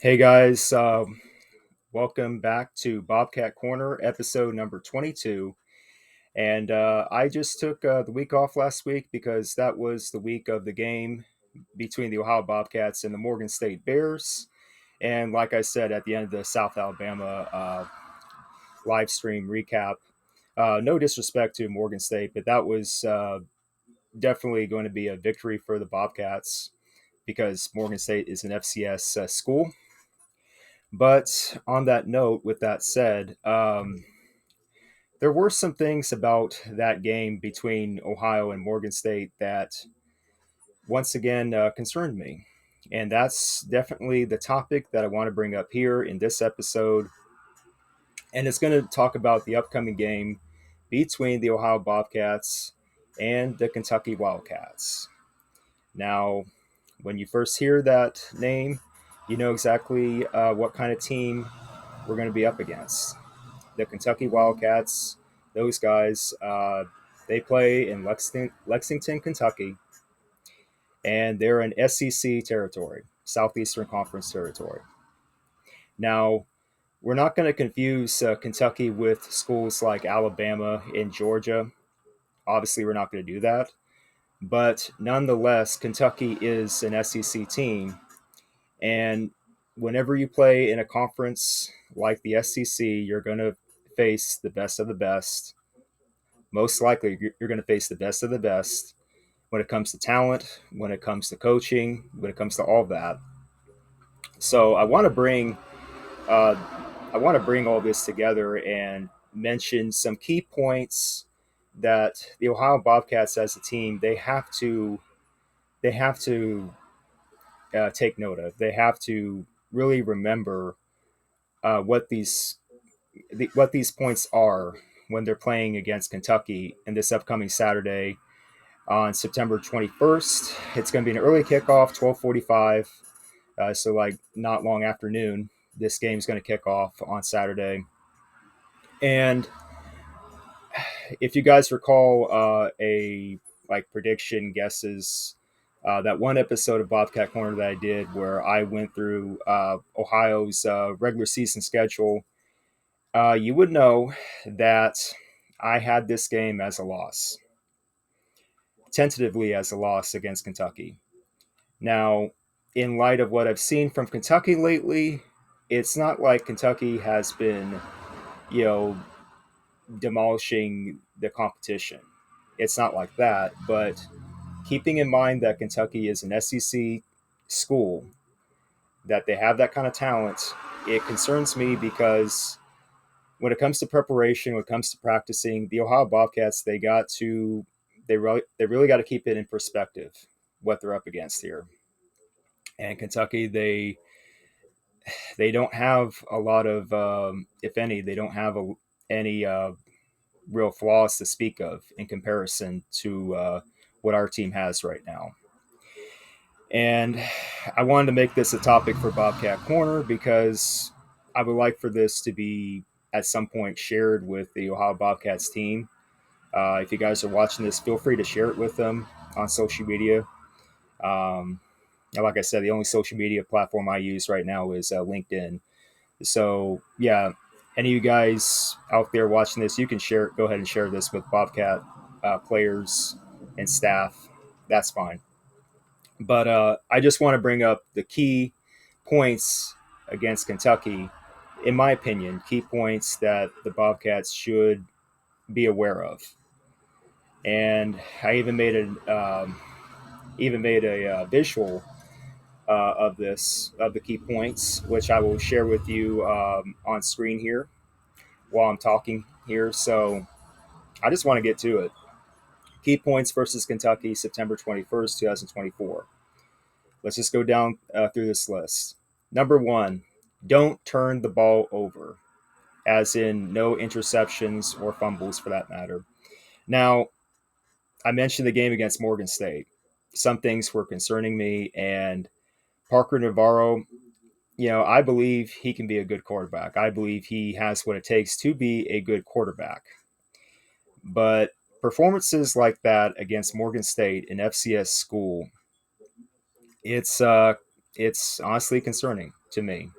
Hey guys, welcome back to Bobcat Corner, episode number 22. And I just took the week off last week because that was the week of the game between the Ohio Bobcats and the Morgan State Bears. And like I said at the end of the South Alabama live stream recap, no disrespect to Morgan State, but that was definitely going to be a victory for the Bobcats because Morgan State is an FCS school. But on that note, with that said, there were some things about that game between Ohio and Morgan State that once again concerned me. And that's definitely the topic that I want to bring up here in this episode. And it's going to talk about the upcoming game between the Ohio Bobcats and the Kentucky Wildcats. Now, when you first hear that name, you know exactly what kind of team we're going to be up against. The Kentucky Wildcats, those guys, they play in Lexington, Kentucky, and they're in SEC territory, Southeastern Conference territory. Now, we're not going to confuse Kentucky with schools like Alabama and Georgia. Obviously, we're not going to do that. But nonetheless, Kentucky is an SEC team. And whenever you play in a conference like the SEC, you're going to face the best of the best. Most likely, you're going to face the best of the best when it comes to talent, when it comes to coaching, when it comes to all of that. So uh, I want to bring all this together and mention some key points that the Ohio Bobcats as a team they have to take note of. They have to really remember what these points are when they're playing against Kentucky in this upcoming Saturday on September 21st. It's going to be an early kickoff, 12:45, so like not long afternoon. This game's going to kick off on Saturday, and if you guys recall, a like prediction guesses. That one episode of Bobcat Corner that I did where I went through Ohio's regular season schedule, you would know that I had this game as a loss, tentatively as a loss against Kentucky. Now, in light of what I've seen from Kentucky lately, it's not like Kentucky has been, you know, demolishing the competition. It's not like that, but keeping in mind that Kentucky is an SEC school, that they have that kind of talent, it concerns me because when it comes to preparation, when it comes to practicing, the Ohio Bobcats they really got to keep it in perspective what they're up against here. And Kentucky, they don't have a lot of, if any, they don't have any real flaws to speak of in comparison to what our team has right now. And I wanted to make this a topic for Bobcat Corner because I would like for this to be at some point shared with the Ohio Bobcats team. If you guys are watching this, feel free to share it with them on social media. Um, like I said, the only social media platform I use right now is LinkedIn. So yeah, any of you guys out there watching this, you can share. Go ahead and share this with Bobcat players and staff. That's fine. But I just want to bring up the key points against Kentucky, in my opinion, key points that the Bobcats should be aware of. And I even made a visual of this of the key points, which I will share with you on screen here while I'm talking here. So I just want to get to it. Key points versus Kentucky, September 21st, 2024. Let's just go down through this list. Number one, don't turn the ball over, as in no interceptions or fumbles for that matter. Now, I mentioned the game against Morgan State. Some things were concerning me, and Parker Navarro, I believe he can be a good quarterback. I believe he has what it takes to be a good quarterback. But performances like that against Morgan State, an FCS school, it's honestly concerning. to me,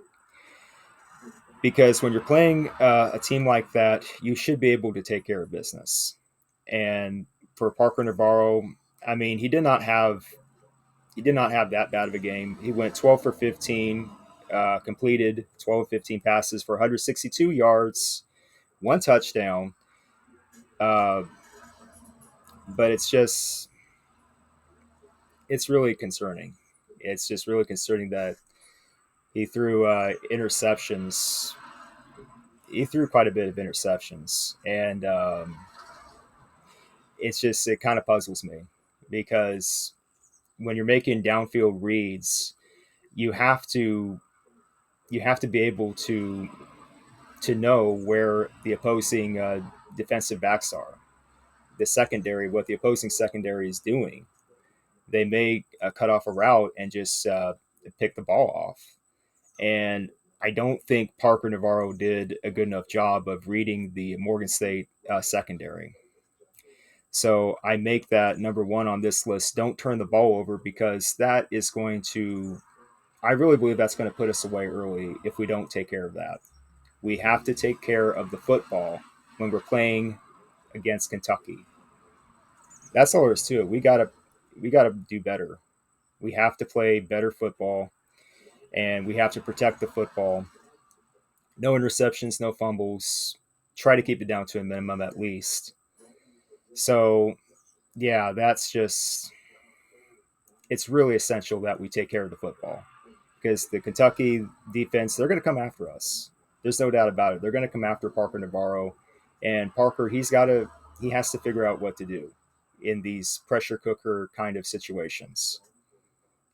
because when you're playing a team like that, you should be able to take care of business. And for Parker Navarro, I mean, he did not have that bad of a game. He went 12 for 15, completed 12 of 15 passes for 162 yards, one touchdown. Uh, but it's really concerning. It's just really concerning that he threw interceptions. He threw quite a bit of interceptions, and it kind of puzzles me because when you're making downfield reads, you have to you have to be able to know where the opposing defensive backs are, the secondary, what the opposing secondary is doing. They may cut off a route and just pick the ball off. And I don't think Parker Navarro did a good enough job of reading the Morgan State secondary. So I make that number one on this list. Don't turn the ball over, because that is going to, I really believe that's going to put us away early if we don't take care of that. We have to take care of the football when we're playing against Kentucky. That's all there is to it. We gotta do better. We have to play better football, and we have to protect the football. No interceptions, no fumbles. Try to keep it down to a minimum at least. So yeah, it's really essential that we take care of the football, because the Kentucky defense, they're going to come after us. There's no doubt about it. They're going to come after Parker Navarro, and Parker, he has to figure out what to do in these pressure cooker kind of situations.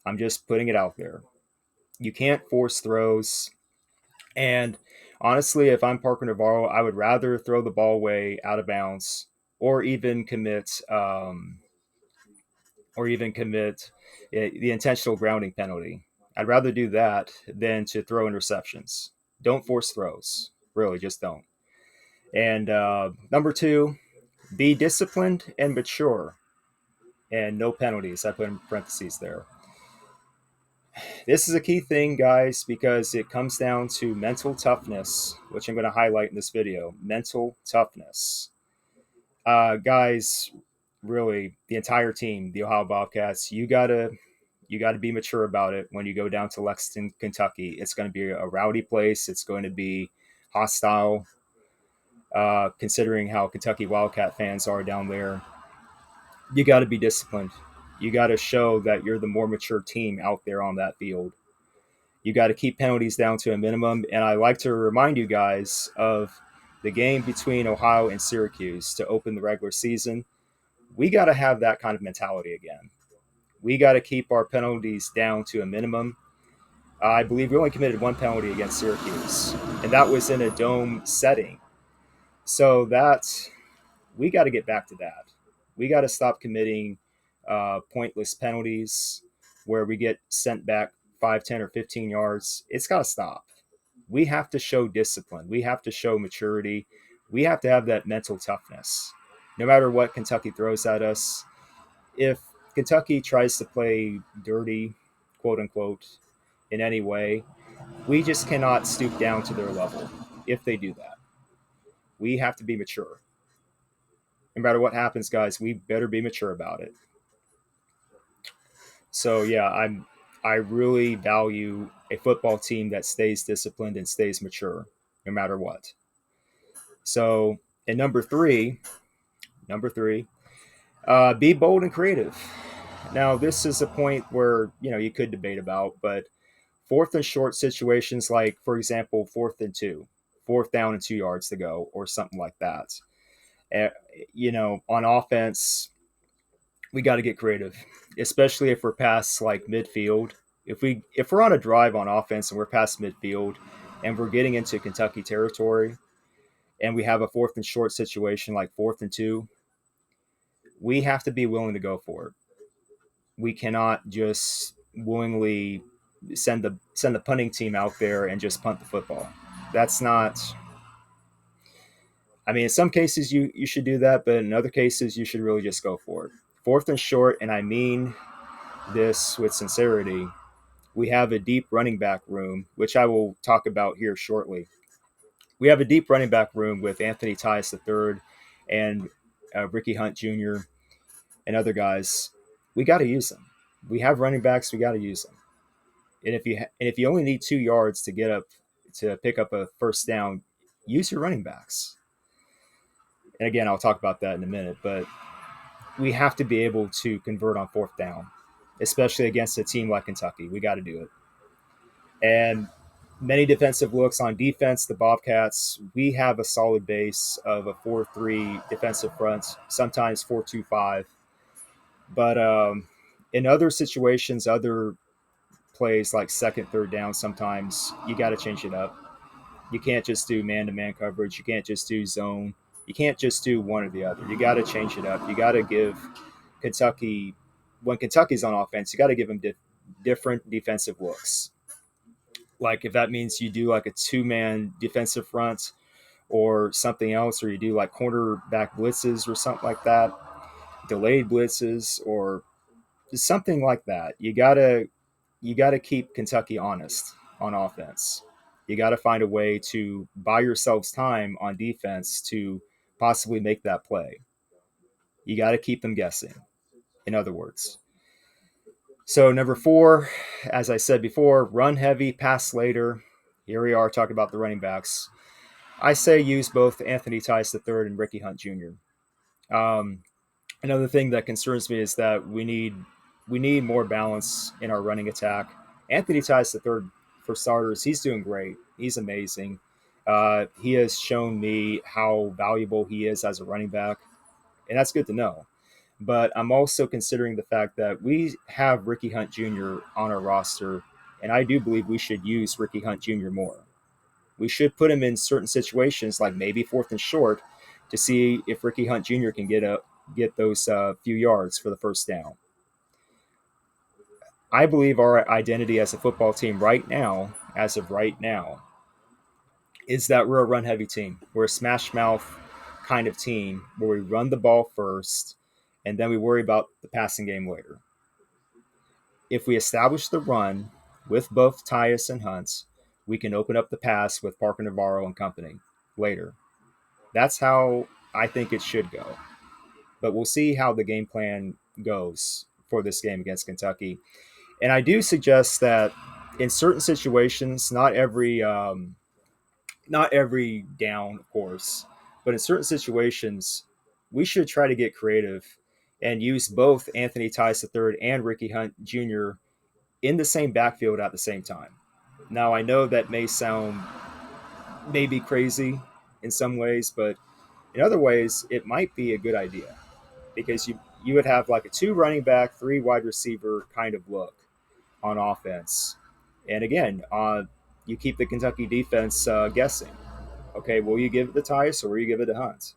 I'm just putting it out there. You can't force throws. And honestly, if I'm Parker Navarro, I would rather throw the ball away out of bounds, or even commit the intentional grounding penalty. I'd rather do that than to throw interceptions. Don't force throws. Really, just don't. And number two, be disciplined and mature, and no penalties. I put in parentheses there. This is a key thing, guys, because it comes down to mental toughness, which I'm going to highlight in this video. Mental toughness. Guys, really, the entire team, the Ohio Bobcats, you gotta be mature about it when you go down to Lexington, Kentucky. It's going to be a rowdy place. It's going to be hostile, considering how Kentucky Wildcat fans are down there. You got to be disciplined. You got to show that you're the more mature team out there on that field. You got to keep penalties down to a minimum. And I like to remind you guys of the game between Ohio and Syracuse to open the regular season. We got to have that kind of mentality again. We got to keep our penalties down to a minimum. I believe we only committed one penalty against Syracuse, and that was in a dome setting. So we got to get back to that. We got to stop committing pointless penalties where we get sent back 5, 10, or 15 yards. It's got to stop. We have to show discipline. We have to show maturity. We have to have that mental toughness. No matter what Kentucky throws at us, if Kentucky tries to play dirty, quote unquote, in any way, we just cannot stoop down to their level if they do that. We have to be mature. No matter what happens, guys, we better be mature about it. So yeah, I really value a football team that stays disciplined and stays mature no matter what. So, and number three, be bold and creative. Now, this is a point where you could debate about, but fourth and short situations, like for example, 4th and 2, fourth down and 2 yards to go, or something like that. Uh, on offense, we got to get creative, especially if we're past like midfield. If we're on a drive on offense and we're past midfield, and we're getting into Kentucky territory, and we have a fourth and short situation like 4th and 2, we have to be willing to go for it. We cannot just willingly send the punting team out there and just punt the football. That's not. I mean, in some cases you should do that, but in other cases you should really just go for it. Fourth and short, and I mean this with sincerity. we have a deep running back room, which I will talk about here shortly. We have a deep running back room with Anthony Tyus III and Ricky Hunt Jr. and other guys. We got to use them. We have running backs. We got to use them. And if you only need 2 yards to get up to pick up a first down, use your running backs. And again, I'll talk about that in a minute. But we have to be able to convert on fourth down, especially against a team like Kentucky. We got to do it. And many defensive looks on defense. The Bobcats, we have a solid base of a 4-3 defensive front, sometimes 4-2-5. But in other situations, other plays like second, third down, sometimes you got to change it up. You can't just do man-to-man coverage. You can't just do zone. You can't just do one or the other. You got to change it up. You got to give Kentucky, when Kentucky's on offense, you got to give them different defensive looks. Like if that means you do like a two-man defensive front or something else, or you do like cornerback blitzes or something like that, delayed blitzes or something like that. You gotta keep Kentucky honest on offense. You got to find a way to buy yourselves time on defense to possibly make that play. You got to keep them guessing, in other words. So, number 4, as I said before, run heavy, pass later. Here we are talking about the running backs. I say use both Anthony Tyus III and Ricky Hunt Jr. Another thing that concerns me is that we need more balance in our running attack. Anthony Tyus III, for starters, he's doing great. He's amazing. He has shown me how valuable he is as a running back, and that's good to know. But I'm also considering the fact that we have Ricky Hunt Jr. on our roster, and I do believe we should use Ricky Hunt Jr. more. We should put him in certain situations, like maybe fourth and short, to see if Ricky Hunt Jr. can get those few yards for the first down. I believe our identity as a football team right now, as of right now, is that we're a run heavy team. We're a smash mouth kind of team where we run the ball first and then we worry about the passing game later. If we establish the run with both Tyus and Hunt, we can open up the pass with Parker Navarro and company later. That's how I think it should go. But we'll see how the game plan goes for this game against Kentucky. And I do suggest that in certain situations, not every down, of course, but in certain situations, we should try to get creative and use both Anthony Tyus III and Ricky Hunt Jr. in the same backfield at the same time. Now, I know that may sound maybe crazy in some ways, but in other ways, it might be a good idea because you would have like a 2 running back, 3 wide receiver kind of look on offense. And again, you keep the Kentucky defense guessing. Okay, will you give it to Tice or will you give it to Hunt?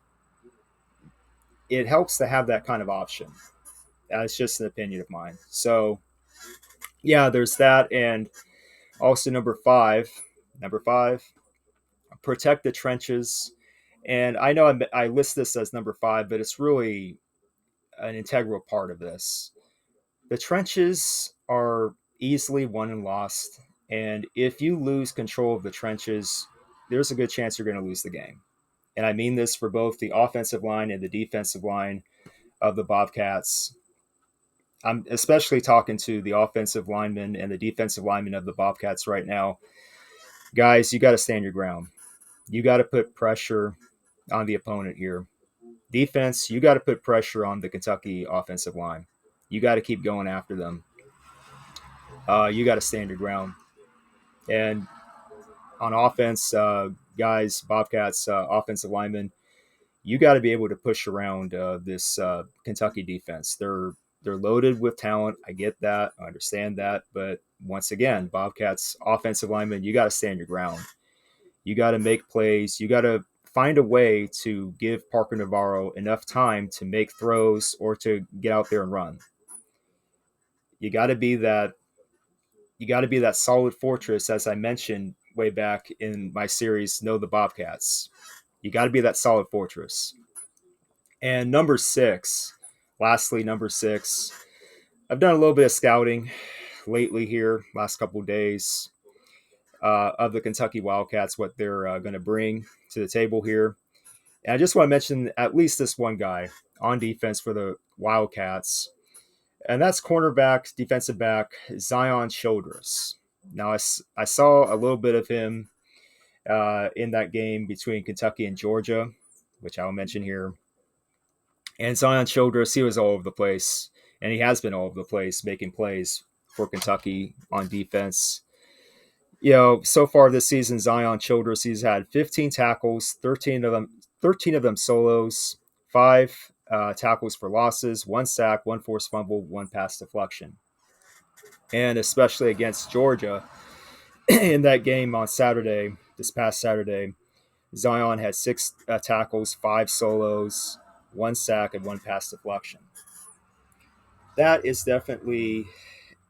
It helps to have that kind of option. That's just an opinion of mine. So, yeah, there's that. And also number five, protect the trenches. And I know I list this as number 5, but it's really an integral part of this. The trenches are easily won and lost. And if you lose control of the trenches, there's a good chance you're going to lose the game. And I mean this for both the offensive line and the defensive line of the Bobcats. I'm especially talking to the offensive linemen and the defensive linemen of the Bobcats right now. Guys, you got to stand your ground. You got to put pressure on the opponent here. Defense, you got to put pressure on the Kentucky offensive line. You got to keep going after them. You got to stand your ground. And on offense, guys, Bobcats, offensive linemen, you got to be able to push around this Kentucky defense. They're loaded with talent. I get that. I understand that. But once again, Bobcats offensive linemen, you got to stand your ground. You got to make plays. You got to find a way to give Parker Navarro enough time to make throws or to get out there and run. You got to be that. You got to be that solid fortress, as I mentioned way back in my series, Know the Bobcats. You got to be that solid fortress. And number 6, lastly, number 6, I've done a little bit of scouting, lately here, last couple of days, of the Kentucky Wildcats, what they're going to bring to the table here. And I just want to mention at least this one guy on defense for the Wildcats, and that's cornerback, defensive back, Zion Childress. Now, I saw a little bit of him in that game between Kentucky and Georgia, which I'll mention here. And Zion Childress, he was all over the place, and he has been all over the place making plays for Kentucky on defense. So far this season, Zion Childress, he's had 15 tackles, 13 of them solos, five tackles for losses, one sack, one forced fumble, one pass deflection. And especially against Georgia in that game on Saturday, this past Saturday, Zion had six tackles, five solos, one sack, and one pass deflection. That is definitely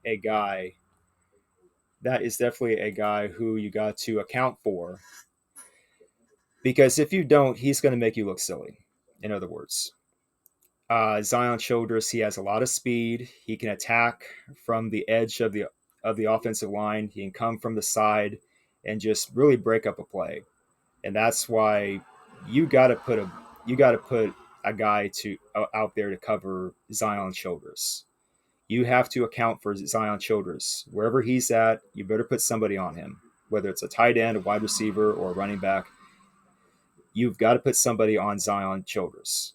a guy. That is definitely a guy who you got to account for, because if you don't, he's going to make you look silly. In other words, Zion Childress, he has a lot of speed. He can attack from the edge of the offensive line. He can come from the side and just really break up a play. And that's why you got to put a guy out there to cover Zion Childress. You have to account for Zion Childress. Wherever he's at, you better put somebody on him, whether it's a tight end, a wide receiver, or a running back. You've got to put somebody on Zion Childress.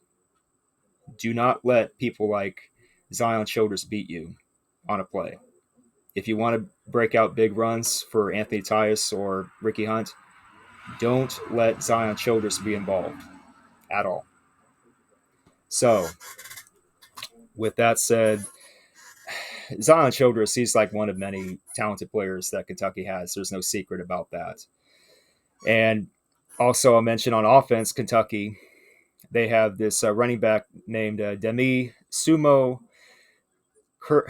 Do not let people like Zion Childress beat you on a play. If you want to break out big runs for Anthony Tyus or Ricky Hunt, don't let Zion Childress be involved at all. So, with that said, Zion Childress, he's like one of many talented players that Kentucky has. There's no secret about that. And also, I'll mention on offense, Kentucky, they have this running back named Demi Sumo. I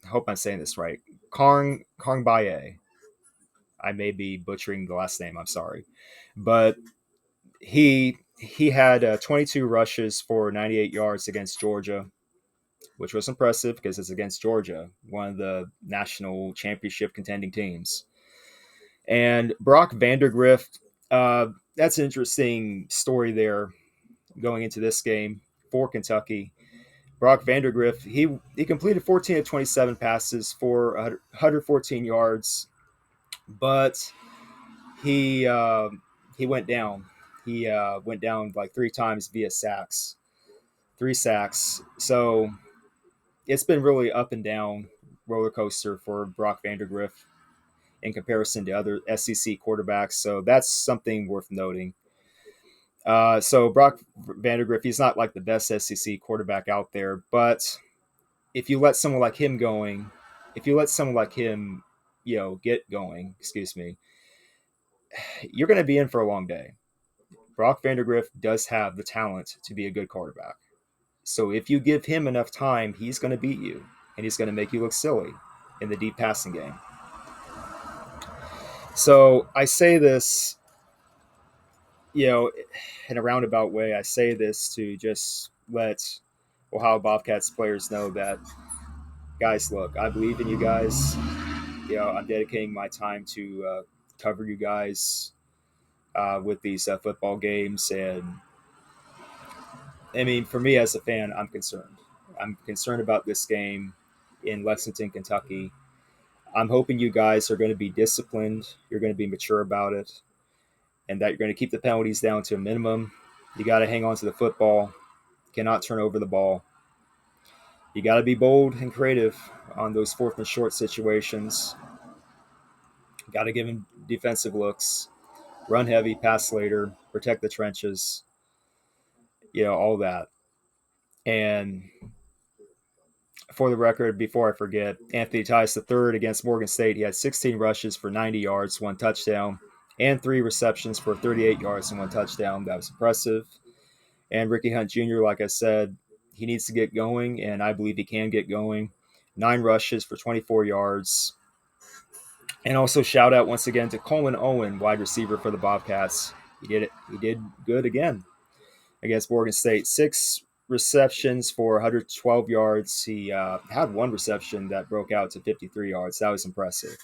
hope I'm saying this right. Karngbaye. I may be butchering the last name. I'm sorry, but he had 22 rushes for 98 yards against Georgia, which was impressive because it's against Georgia, one of the national championship contending teams. And Brock Vandergrift, that's an interesting story there going into this game for Kentucky. Brock Vandergrift, he completed 14 of 27 passes for 114 yards, but he went down. He went down like three times via sacks, 3 sacks. So it's been really up and down roller coaster for Brock Vandergrift in comparison to other SEC quarterbacks. So that's something worth noting. So Brock Vandergrift, he's not like the best SEC quarterback out there, but if you let someone like him get going, you're going to be in for a long day. Brock Vandergrift does have the talent to be a good quarterback. So if you give him enough time, he's going to beat you, and he's going to make you look silly in the deep passing game. So I say this, in a roundabout way, I say this to just let Ohio Bobcats players know that, guys, look, I believe in you guys. I'm dedicating my time to cover you guys with these football games. And I mean, for me as a fan, I'm concerned. I'm concerned about this game in Lexington, Kentucky. I'm hoping you guys are going to be disciplined. You're going to be mature about it, and that you're going to keep the penalties down to a minimum. You got to hang on to the football. Cannot turn over the ball. You got to be bold and creative on those 4th and short situations. Got to give him defensive looks. Run heavy, pass later, protect the trenches. All that. And for the record, before I forget, Anthony Tyus III against Morgan State, he had 16 rushes for 90 yards, 1 touchdown, and 3 receptions for 38 yards and 1 touchdown. That was impressive. And Ricky Hunt Jr., like I said, he needs to get going, and I believe he can get going. 9 rushes for 24 yards. And also shout out once again to Coleman Owen, wide receiver for the Bobcats. He did good again against Morgan State. 6 receptions for 112 yards. He had one reception that broke out to 53 yards. That was impressive.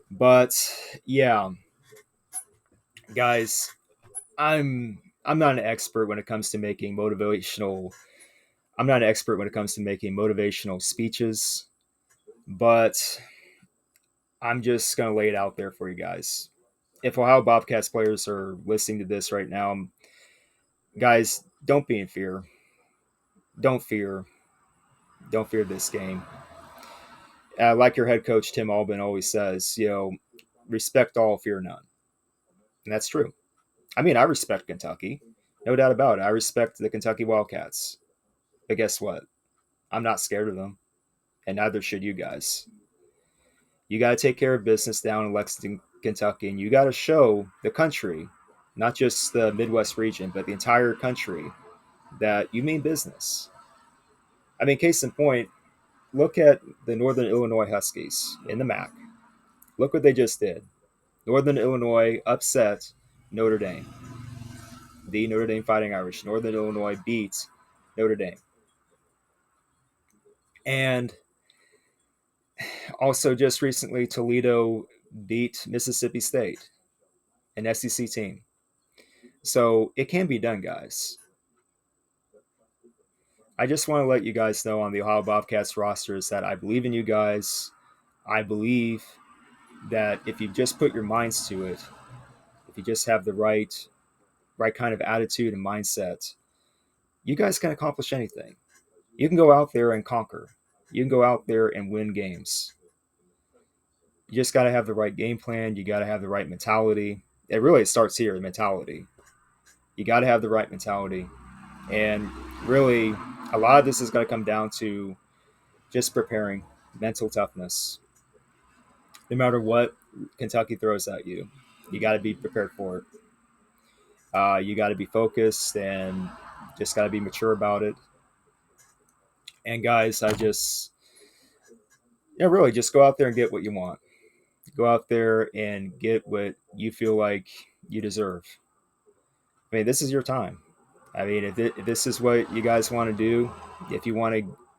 But yeah, guys, I'm not an expert when it comes to making motivational. I'm not an expert when it comes to making motivational speeches, but I'm just gonna lay it out there for you guys. If Ohio Bobcats players are listening to this right now, guys, don't be in fear. Don't fear. Don't fear this game. Like your head coach Tim Albin always says, respect all, fear none, and that's true. I mean, I respect Kentucky, no doubt about it. I respect the Kentucky Wildcats, but guess what? I'm not scared of them, and neither should you guys. You got to take care of business down in Lexington, Kentucky, and you got to show the country, not just the Midwest region, but the entire country, that you mean business. I mean, case in point, look at the Northern Illinois Huskies in the MAC. Look what they just did. Northern Illinois upset Notre Dame. The Notre Dame Fighting Irish. Northern Illinois beat Notre Dame. And also, just recently, Toledo beat Mississippi State, an SEC team. So it can be done, guys. I just want to let you guys know on the Ohio Bobcats rosters that I believe in you guys. I believe that if you just put your minds to it, if you just have the right kind of attitude and mindset, you guys can accomplish anything. You can go out there and conquer. You can go out there and win games. You just got to have the right game plan. You got to have the right mentality. It starts here, the mentality. You got to have the right mentality. And really, a lot of this is going to come down to just preparing, mental toughness. No matter what Kentucky throws at you, you got to be prepared for it. You got to be focused and just got to be mature about it. And guys, really just go out there and get what you want. Go out there and get what you feel like you deserve. I mean, this is your time. I mean, if this is what you guys want to do, if you want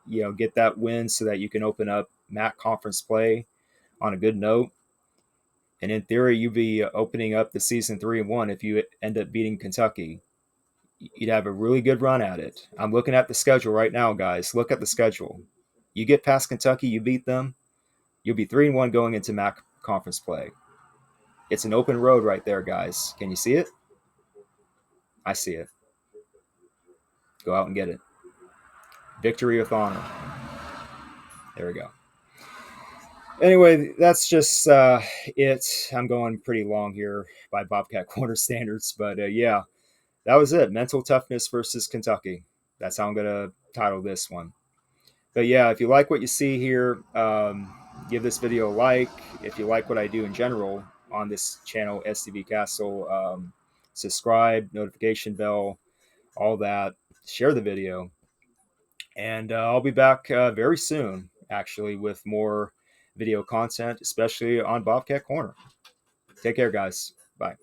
to, get that win so that you can open up MAC conference play on a good note, and in theory, you'd be opening up the season 3-1 if you end up beating Kentucky. You'd have a really good run at it. I'm looking at the schedule right now, guys. Look at the schedule. You get past Kentucky, you beat them, you'll be 3-1 going into MAC conference play. It's an open road right there, guys. Can you see it? I see it. Go out and get it. Victory with honor. There we go. Anyway, that's just it. I'm going pretty long here by Bobcat Corner standards, but yeah, that was it. Mental toughness versus Kentucky. That's how I'm going to title this one. But yeah, if you like what you see here, give this video a like. If you like what I do in general on this channel, STV Castle, subscribe, notification bell, all that. Share the video. And I'll be back very soon, actually, with more video content, especially on Bobcat Corner. Take care, guys. Bye.